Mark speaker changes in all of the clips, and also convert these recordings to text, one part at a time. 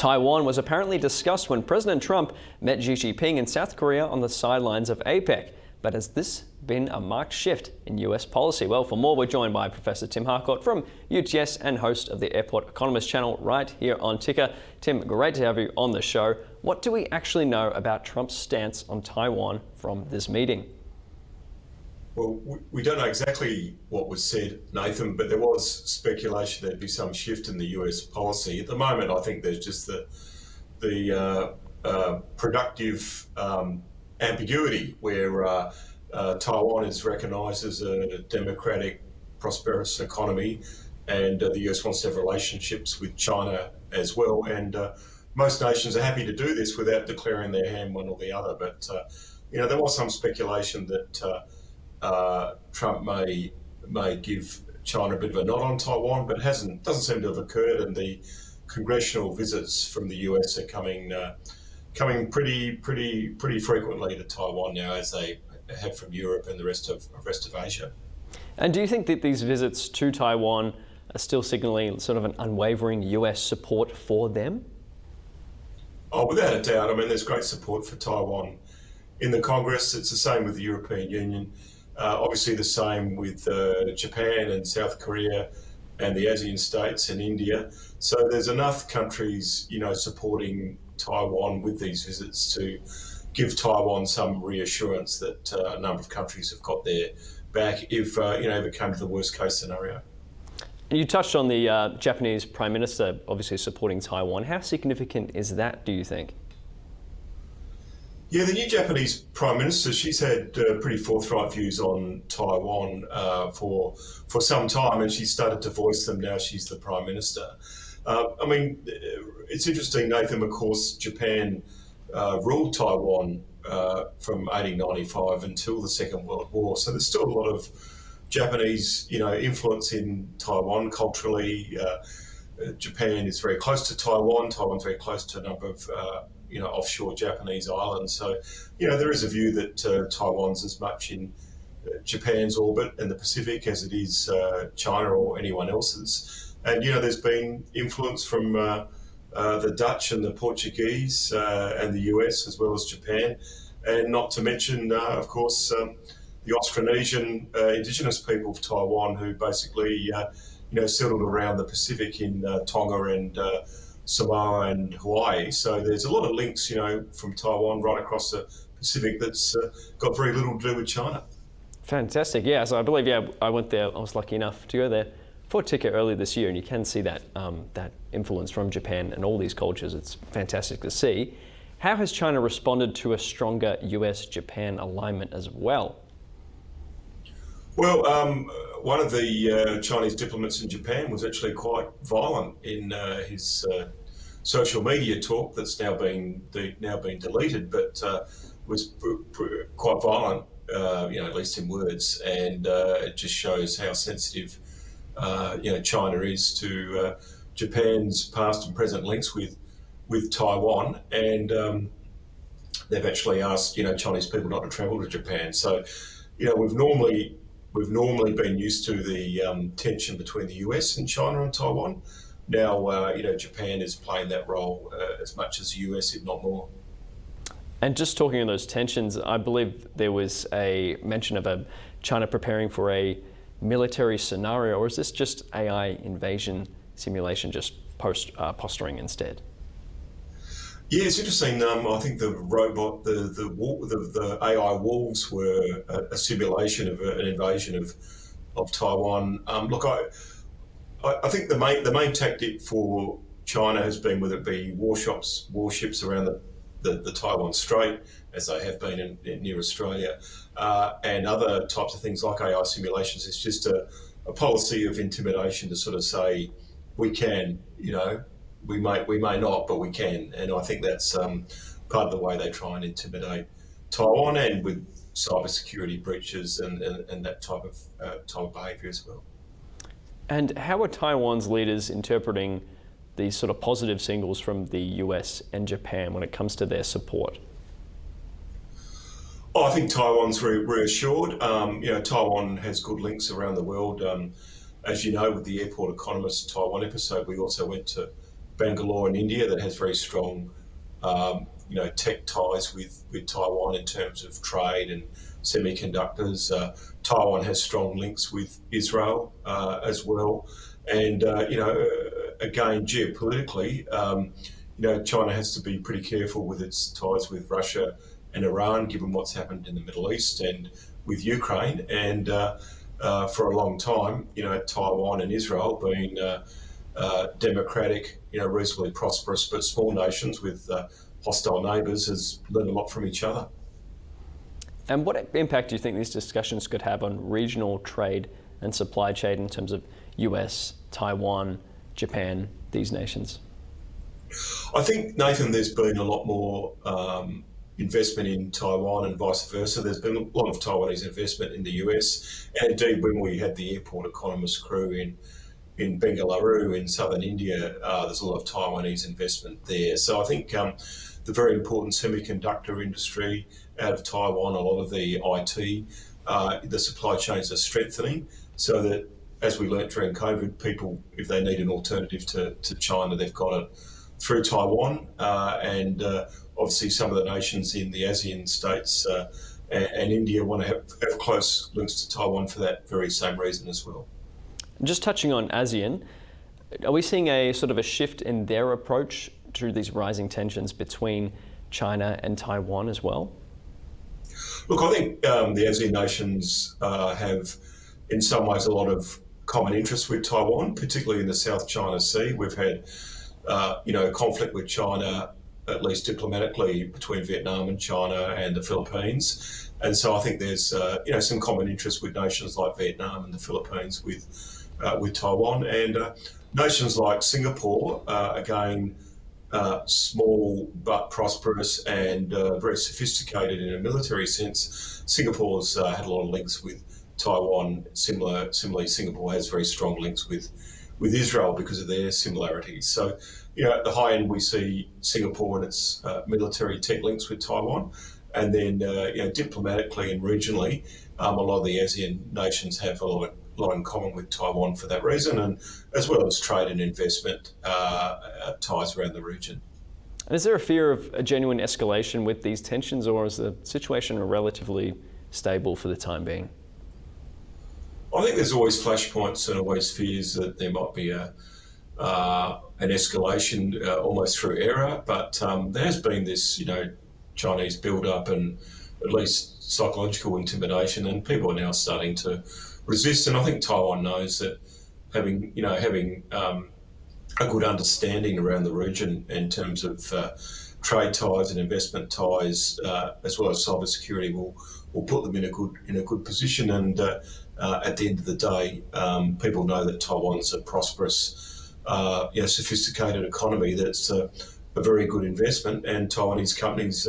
Speaker 1: Taiwan was apparently discussed when President Trump met Xi Jinping in South Korea on the sidelines of APEC. But has this been a marked shift in US policy? Well, for more, we're joined by Professor Tim Harcourt from UTS and host of the Airport Economist channel right here on Ticker. Tim, great to have you on the show. What do we actually know about Trump's stance on Taiwan from this meeting?
Speaker 2: Well, we don't know exactly what was said, Nathan, but there was speculation there'd be some shift in the US policy. At the moment, I think there's just the productive ambiguity where Taiwan is recognised as a democratic, prosperous economy, and the US wants to have relationships with China as well. And most nations are happy to do this without declaring their hand one or the other. But there was some speculation that Trump may give China a bit of a nod on Taiwan, but doesn't seem to have occurred. And the congressional visits from the US are coming pretty frequently to Taiwan now, as they have from Europe and the rest of Asia.
Speaker 1: And do you think that these visits to Taiwan are still signalling sort of an unwavering US support for them?
Speaker 2: Oh, without a doubt. I mean, there's great support for Taiwan in the Congress. It's the same with the European Union. Obviously the same with Japan and South Korea and the ASEAN states and India. So there's enough countries, supporting Taiwan with these visits to give Taiwan some reassurance that a number of countries have got their back if it came to the worst case scenario.
Speaker 1: You touched on the Japanese Prime Minister obviously supporting Taiwan. How significant is that, do you think?
Speaker 2: Yeah, the new Japanese Prime Minister, she's had pretty forthright views on Taiwan for some time, and she's started to voice them now she's the Prime Minister. I mean, it's interesting, Nathan, of course, Japan ruled Taiwan from 1895 until the Second World War, so there's still a lot of Japanese, influence in Taiwan culturally. Japan is very close to Taiwan. Taiwan's very close to a number of offshore Japanese islands. So, there is a view that Taiwan's as much in Japan's orbit in the Pacific as it is China or anyone else's. And, there's been influence from the Dutch and the Portuguese and the US as well as Japan. And not to mention, of course, the Austronesian indigenous people of Taiwan who basically, settled around the Pacific in Tonga and Samoa and Hawaii. So there's a lot of links, from Taiwan right across the Pacific that's got very little to do with China.
Speaker 1: Fantastic. Yeah, so I believe, I went there. I was lucky enough to go there for a ticket earlier this year, and you can see that that influence from Japan and all these cultures. It's fantastic to see. How has China responded to a stronger US-Japan alignment as well?
Speaker 2: Well, one of the Chinese diplomats in Japan was actually quite violent in his social media talk that's now been deleted, but was quite violent, at least in words, and it just shows how sensitive China is to Japan's past and present links with Taiwan, and they've actually asked Chinese people not to travel to Japan. So We've normally been used to the tension between the US and China and Taiwan. Now, Japan is playing that role as much as the US, if not more.
Speaker 1: And just talking of those tensions, I believe there was a mention of China preparing for a military scenario, or is this just AI invasion simulation, just posturing instead?
Speaker 2: Yeah, it's interesting. I think the robot, the AI wolves were a simulation of an invasion of Taiwan. Look, I think the main tactic for China has been, whether it be warships around the Taiwan Strait, as they have been near Australia, and other types of things like AI simulations. It's just a policy of intimidation to sort of say, we can, we may not, but we can. And I think that's part of the way they try and intimidate Taiwan, and with cybersecurity breaches and that type of behaviour as well.
Speaker 1: And how are Taiwan's leaders interpreting these sort of positive signals from the US and Japan when it comes to their support?
Speaker 2: Oh, I think Taiwan's reassured. Taiwan has good links around the world. As you know, with the Airport Economist Taiwan episode, we also went to Bangalore in India that has very strong tech ties with Taiwan in terms of trade and semiconductors. Taiwan has strong links with Israel as well. And, again, geopolitically, China has to be pretty careful with its ties with Russia and Iran, given what's happened in the Middle East and with Ukraine. And for a long time, Taiwan and Israel being democratic, reasonably prosperous but small nations with hostile neighbours, has learned a lot from each other.
Speaker 1: And what impact do you think these discussions could have on regional trade and supply chain in terms of US, Taiwan, Japan, these nations?
Speaker 2: I think, Nathan, there's been a lot more investment in Taiwan and vice versa. There's been a lot of Taiwanese investment in the US. And indeed, when we had the airport economist crew in Bengaluru in southern India, there's a lot of Taiwanese investment there. So I think the very important semiconductor industry out of Taiwan, a lot of the IT, the supply chains are strengthening so that, as we learnt during COVID, people, if they need an alternative to China, they've got it through Taiwan. And obviously some of the nations in the ASEAN states and India want to have close links to Taiwan for that very same reason as well.
Speaker 1: Just touching on ASEAN, are we seeing a sort of a shift in their approach to these rising tensions between China and Taiwan as well?
Speaker 2: Look, I think the ASEAN nations have, in some ways, a lot of common interests with Taiwan, particularly in the South China Sea. We've had, conflict with China, at least diplomatically, between Vietnam and China and the Philippines. And so I think there's, some common interests with nations like Vietnam and the Philippines with Taiwan. And nations like Singapore, again, small but prosperous and very sophisticated in a military sense. Singapore's had a lot of links with Taiwan. Similarly, Singapore has very strong links with Israel because of their similarities. So, at the high end, we see Singapore and its military tech links with Taiwan. And then, diplomatically and regionally, a lot of the ASEAN nations have a lot in common with Taiwan for that reason, and as well as trade and investment ties around the region.
Speaker 1: And is there a fear of a genuine escalation with these tensions, or is the situation relatively stable for the time being?
Speaker 2: I think there's always flashpoints and always fears that there might be an escalation almost through error, but there has been this, Chinese build-up and at least psychological intimidation, and people are now starting to resist. And I think Taiwan knows that having a good understanding around the region in terms of trade ties and investment ties, as well as cybersecurity, will put them in a good position. And at the end of the day, people know that Taiwan's a prosperous, sophisticated economy that's a very good investment, and Taiwanese companies,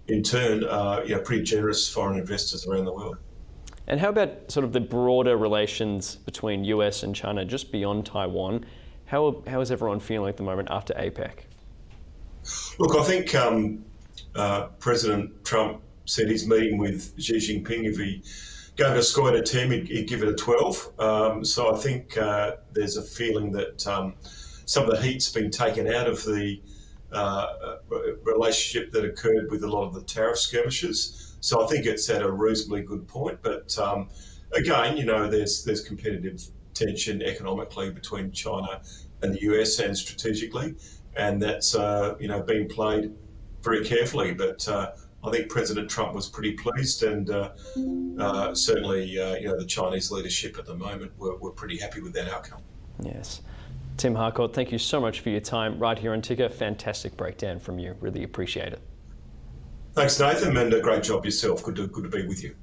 Speaker 2: in turn, are pretty generous foreign investors around the world.
Speaker 1: And how about sort of the broader relations between US and China, just beyond Taiwan? How is everyone feeling at the moment after APEC?
Speaker 2: Look, I think President Trump said he's meeting with Xi Jinping. If he gave it a score out of 10, he'd give it a 12. So I think there's a feeling that some of the heat's been taken out of the relationship that occurred with a lot of the tariff skirmishes. So I think it's at a reasonably good point. But again, there's competitive tension economically between China and the US and strategically, and that's being played very carefully. But I think President Trump was pretty pleased, and certainly the Chinese leadership at the moment were pretty happy with that outcome.
Speaker 1: Yes. Tim Harcourt, thank you so much for your time right here on Ticker. Fantastic breakdown from you. Really appreciate it.
Speaker 2: Thanks, Nathan, and a great job yourself. Good to be with you.